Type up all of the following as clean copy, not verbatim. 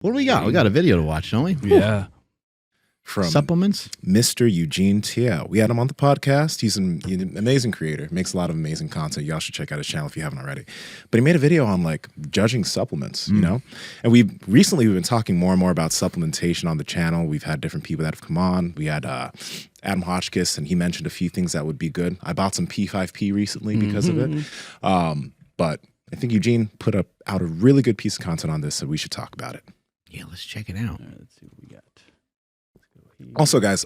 What do we got? We got a video to watch, don't we? Yeah. From Supplements? Mr. Eugene Tiao. We had him on the podcast. He's an amazing creator, makes a lot of amazing content. Y'all should check out his channel if you haven't already. But he made a video on like judging supplements, you know? And we've been talking more and more about supplementation on the channel. We've had different people that have come on. We had Adam Hotchkiss, and he mentioned a few things that would be good. I bought some P5P recently because of it. But I think Eugene put out a really good piece of content on this, so we should talk about it. Yeah, let's check it out. All right, let's see what we got. Also, guys,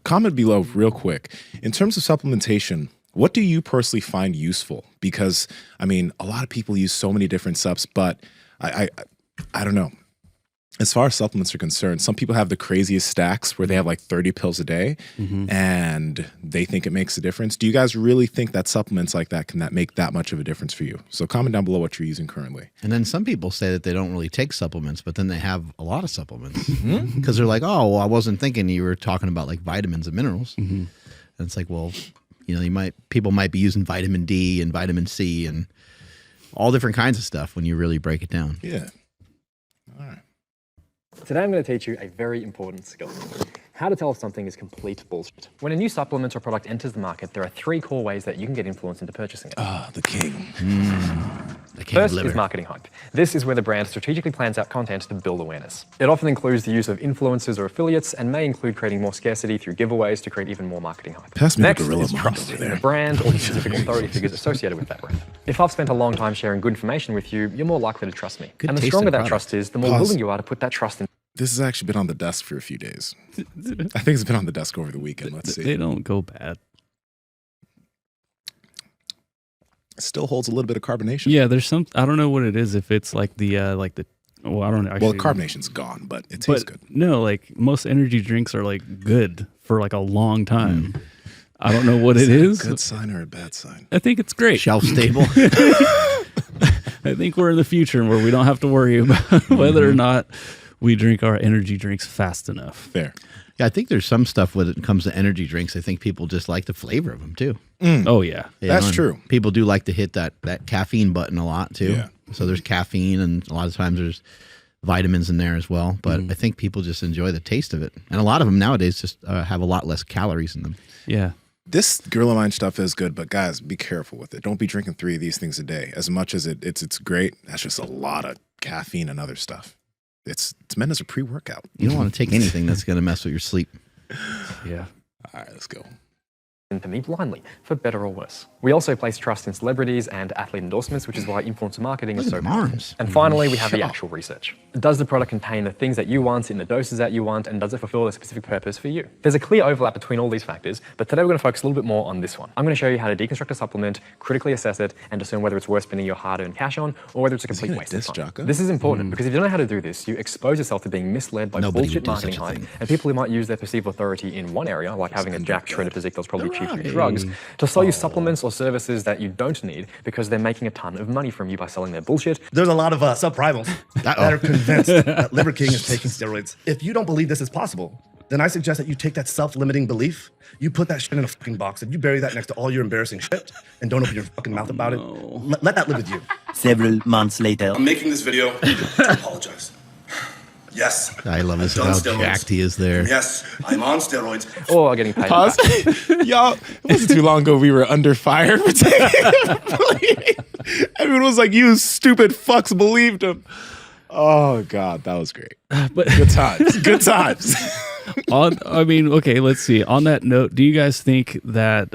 comment below real quick. In terms of supplementation, what do you personally find useful? Because, I mean, a lot of people use so many different subs, but I don't know. As far as supplements are concerned, some people have the craziest stacks where they have like 30 pills a day and they think it makes a difference. Do you guys really think that supplements like that can make that much of a difference for you? So comment down below what you're using currently. And then some people say that they don't really take supplements, but then they have a lot of supplements because they're like, oh, well, I wasn't thinking you were talking about like vitamins and minerals. And it's like, well, you know, people might be using vitamin D and vitamin C and all different kinds of stuff when you really break it down. Yeah. All right. Today I'm going to teach you a very important skill. How to tell if something is complete bullshit. When a new supplement or product enters the market, there are 3 core ways that you can get influence into purchasing it. Ah, the king. First is marketing hype. This is where the brand strategically plans out content to build awareness. It often includes the use of influencers or affiliates and may include creating more scarcity through giveaways to create even more marketing hype. Pass me Next the gorilla is mod trust over in there. the brand or the specific authority figures associated with that brand. If I've spent a long time sharing good information with you, you're more likely to trust me. Good And the taste stronger in that product. trust is, the more Pause. willing you are to put that trust in. This has actually been on the desk for a few days. I think it's been on the desk over the weekend. Let's see. They don't go bad. It still holds a little bit of carbonation. Yeah, there's some. I don't know what it is. If it's like the well, I don't know. Well, carbonation's gone, but it tastes good. No, like most energy drinks are like good for like a long time. I don't know what it is. A good sign or a bad sign? I think it's great. Shelf stable. I think we're in the future where we don't have to worry about whether or not we drink our energy drinks fast enough. Fair. Yeah, I think there's some stuff when it comes to energy drinks. I think people just like the flavor of them too. Oh yeah, You That's know, and true. People do like to hit that caffeine button a lot too. Yeah. So there's caffeine, and a lot of times there's vitamins in there as well. But I think people just enjoy the taste of it, and a lot of them nowadays just have a lot less calories in them. yeah. This Gorilla Mind stuff is good, but guys, be careful with it. Don't be drinking 3 of these things a day. As much as it's great, that's just a lot of caffeine and other stuff. It's meant as a pre-workout. You don't want to take anything that's going to mess with your sleep. Yeah. All right, let's go. To me blindly, for better or worse. We also place trust in celebrities and athlete endorsements, which is why influencer marketing is Look so at them powerful. arms. And finally, we have the actual research. Does the product contain the things that you want in the doses that you want, and does it fulfill a specific purpose for you? There's a clear overlap between all these factors, but today we're going to focus a little bit more on this one. I'm going to show you how to deconstruct a supplement, critically assess it, and discern whether it's worth spending your hard-earned cash on, or whether it's a complete gonna waste of diss time. Jocko? This is important because if you don't know how to do this, you expose yourself to being misled by Nobody bullshit would do marketing such a hype, thing. and people who might use their perceived authority in one area, like having a jack shredded physique that's probably cheap Right. drugs, to sell you supplements or services that you don't need because they're making a ton of money from you by selling their bullshit. There's a lot of sub-rivals that are convinced that Liver King is taking steroids. If you don't believe this is possible, then I suggest that you take that self-limiting belief, you put that shit in a fucking box, and you bury that next to all your embarrassing shit, and don't open your fucking mouth about it. Let that live with you. Several months later. I'm making this video to apologize. Yes. I love this, I've how done steroids. jacked he is there. Yes, I'm on steroids. Or getting paid. Pause. Y'all, it wasn't too long ago we were under fire for taking it. Everyone was like, you stupid fucks believed him. Oh, God, that was great. But Good times. Good times. okay, let's see. On that note, do you guys think that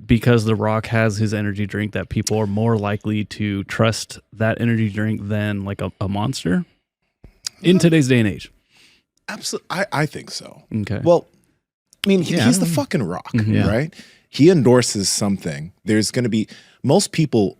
because The Rock has his energy drink, that people are more likely to trust that energy drink than like a Monster in today's day and age? Absolutely. I think so. Okay. Well, I mean, Yeah. he's the fucking Rock, Yeah. right? He endorses something. There's going to be, most people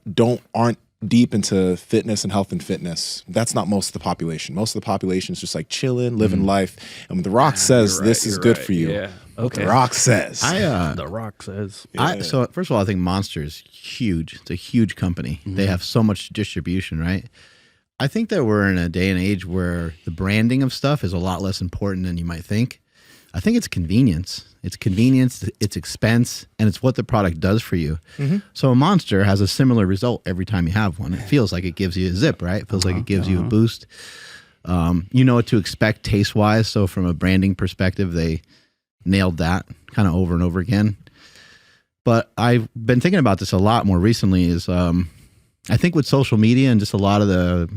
aren't deep into fitness and health and fitness. That's not most of the population. Most of the population is just like chilling, living life. And when The Rock says You're right, this is you're good right. for you, Yeah. what Okay. The Rock says. The Rock says. So first of all, I think Monster is huge. It's a huge company. They have so much distribution, right? I think that we're in a day and age where the branding of stuff is a lot less important than you might think. I think it's convenience. It's convenience, it's expense, and it's what the product does for you. So a Monster has a similar result every time you have one. It feels like it gives you a zip, right? It feels like it gives you a boost. You know what to expect taste wise. So from a branding perspective, they nailed that kind of over and over again. But I've been thinking about this a lot more recently is I think with social media and just a lot of the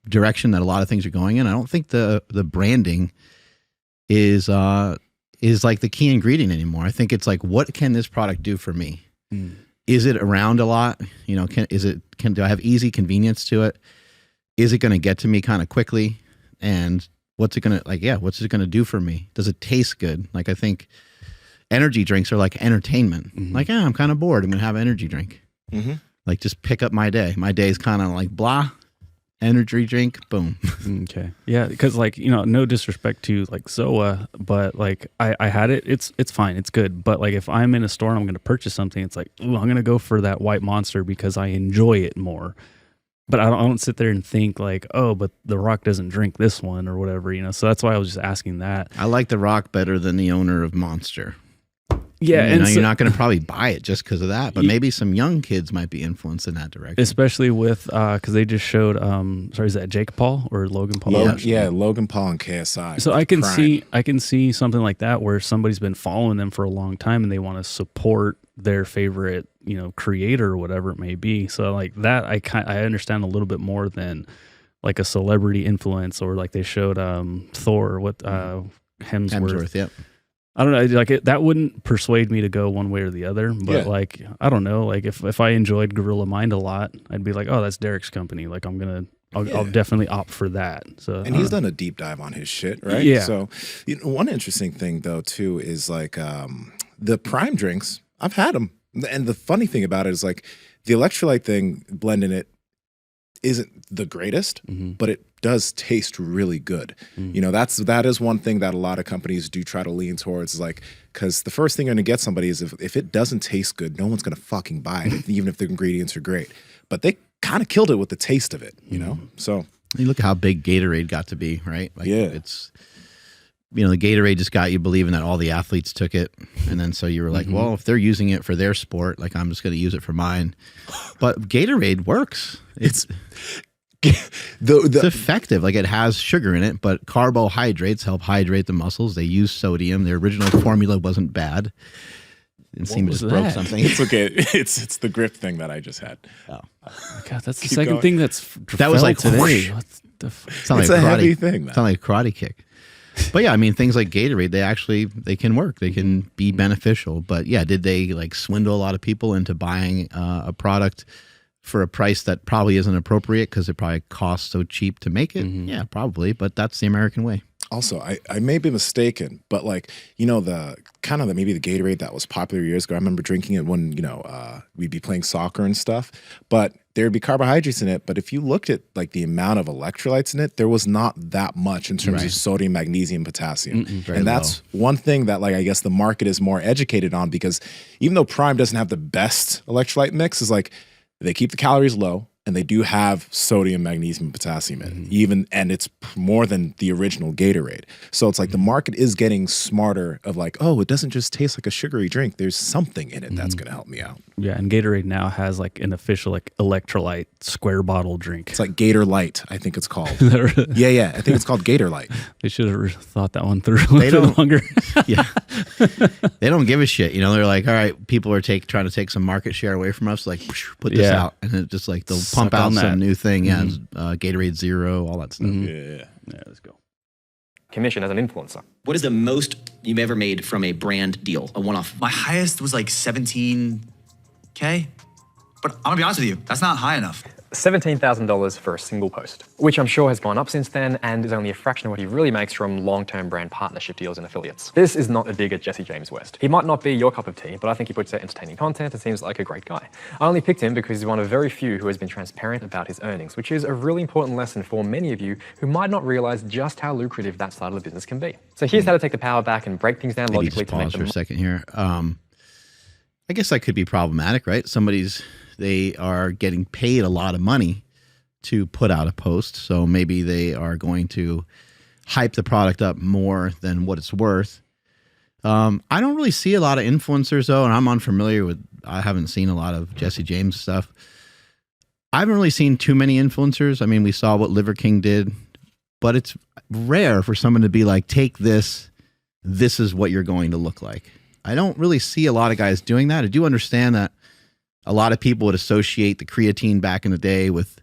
direction that a lot of things are going in, I don't think the branding is like the key ingredient anymore. I think it's like, what can this product do for me? Is it around a lot? You know, do I have easy convenience to it? Is it going to get to me kind of quickly? And what's it going to do for me? Does it taste good? Like, I think energy drinks are like entertainment. Like, I'm kind of bored. I'm going to have an energy drink. Like, just pick up my day. My day is kind of like blah, energy drink, boom. Okay. Yeah, because like, you know, no disrespect to like Zoa, but like I had it. It's fine. It's good. But like if I'm in a store and I'm going to purchase something, it's like, ooh, I'm going to go for that white Monster because I enjoy it more. But I don't sit there and think like, oh, but The Rock doesn't drink this one or whatever, you know. So that's why I was just asking that. I like The Rock better than the owner of Monster. Yeah, and you're not going to probably buy it just because of that, but maybe some young kids might be influenced in that direction. Especially with because they just showed is that Jake Paul or Logan Paul? Logan Paul and KSI. So I can see something like that where somebody's been following them for a long time and they want to support their favorite, you know, creator or whatever it may be. So like that, I understand a little bit more than like a celebrity influence, or like they showed Thor with Hemsworth. Yep. I don't know, like that wouldn't persuade me to go one way or the other, but like, I don't know, like if I enjoyed Gorilla Mind a lot, I'd be like, oh, that's Derek's company. Like I'll definitely opt for that. So, and he's done a deep dive on his shit, right? Yeah. So one interesting thing though, too, is like the Prime drinks, I've had them. And the funny thing about it is like the electrolyte thing, blending it isn't the greatest, but it does taste really good. You know, that is one thing that a lot of companies do try to lean towards, like, because the first thing you're gonna get somebody is if it doesn't taste good, no one's gonna fucking buy it, even if the ingredients are great. But they kind of killed it with the taste of it, you know? So you look at how big Gatorade got to be, right? Like, it's, you know, the Gatorade just got you believing that all the athletes took it. And then so you were like, well, if they're using it for their sport, like I'm just going to use it for mine. But Gatorade works. It's effective. Like it has sugar in it, but carbohydrates help hydrate the muscles. They use sodium. Their original formula wasn't bad. Nsima just broke something. it's okay. It's the grip thing that I just had. Oh God, that's the second thing that was like today. Whoosh. What the It's a heavy thing, man. It's not like a karate kick. But yeah, I mean, things like Gatorade, they can work. They can be beneficial. But yeah, did they like swindle a lot of people into buying a product for a price that probably isn't appropriate because it probably costs so cheap to make it? Yeah, probably. But that's the American way. Also, I may be mistaken, but like, you know, maybe the Gatorade that was popular years ago, I remember drinking it when, you know, we'd be playing soccer and stuff, but there'd be carbohydrates in it. But if you looked at like the amount of electrolytes in it, there was not that much in terms of sodium, magnesium, potassium. And that's one thing that like, I guess the market is more educated on, because even though Prime doesn't have the best electrolyte mix, is like they keep the calories low. And they do have sodium, magnesium, potassium in it, and it's more than the original Gatorade. So it's like the market is getting smarter of like, oh, it doesn't just taste like a sugary drink. There's something in it that's going to help me out. Yeah, and Gatorade now has like an official like electrolyte square bottle drink. It's like Gator Light, I think it's called. Yeah, I think it's called Gator Light. They should have thought that one through a little bit longer. Yeah, they don't give a shit. You know, they're like, all right, people are trying to take some market share away from us. Like, put this out, and it just like they'll pump out some new thing. Yeah, Gatorade Zero, all that stuff. Yeah, let's go. Commission as an influencer. What is the most you've ever made from a brand deal, a one-off? My highest was like 17K. But I'm gonna be honest with you, that's not high enough. $17,000 for a single post, which I'm sure has gone up since then and is only a fraction of what he really makes from long-term brand partnership deals and affiliates. This is not a dig at Jesse James West. He might not be your cup of tea, but I think he puts out entertaining content and seems like a great guy. I only picked him because he's one of very few who has been transparent about his earnings, which is a really important lesson for many of you who might not realize just how lucrative that side of the business can be. So here's how to take the power back and break things down logically to make pause them. for a second here. I guess that could be problematic, right? They are getting paid a lot of money to put out a post. So maybe they are going to hype the product up more than what it's worth. I don't really see a lot of influencers though, and I'm unfamiliar with, I haven't seen a lot of Jesse James stuff. I haven't really seen too many influencers. I mean, we saw what Liver King did but it's rare for someone to be like, take this, this is what you're going to look like. I don't really see a lot of guys doing that. I do understand that a lot of people would associate the creatine back in the day with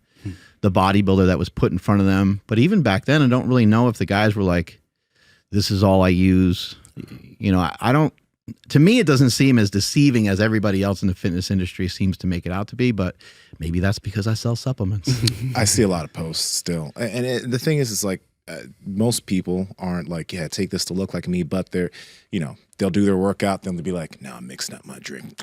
the bodybuilder that was put in front of them. But even back then, I don't really know if the guys were like, this is all I use. You know, I don't, to me, it doesn't seem as deceiving as everybody else in the fitness industry seems to make it out to be, but maybe that's because I sell supplements. I see a lot of posts still. And the thing is like, most people aren't like, yeah, take this to look like me, but they're, you know, they'll do their workout, then they'll be like, no, I'm mixing up my drink.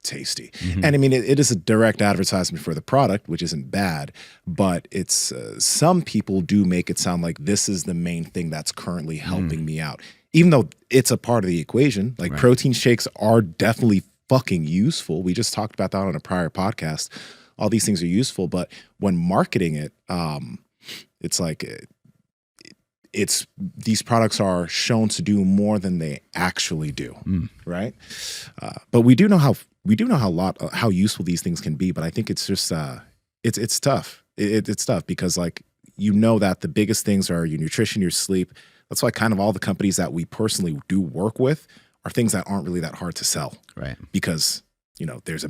Tasty. And I mean, it is a direct advertisement for the product, which isn't bad, but it's some people do make it sound like this is the main thing that's currently helping me out, even though it's a part of the equation. Like protein shakes are definitely fucking useful. We just talked about that on a prior podcast. All these things are useful, but when marketing it, it's like it's these products are shown to do more than they actually do, right? But we do know how how useful these things can be. But I think it's just it's tough. It's tough because like you know that the biggest things are your nutrition, your sleep. That's why kind of all the companies that we personally do work with are things that aren't really that hard to sell, right? Because you know there's a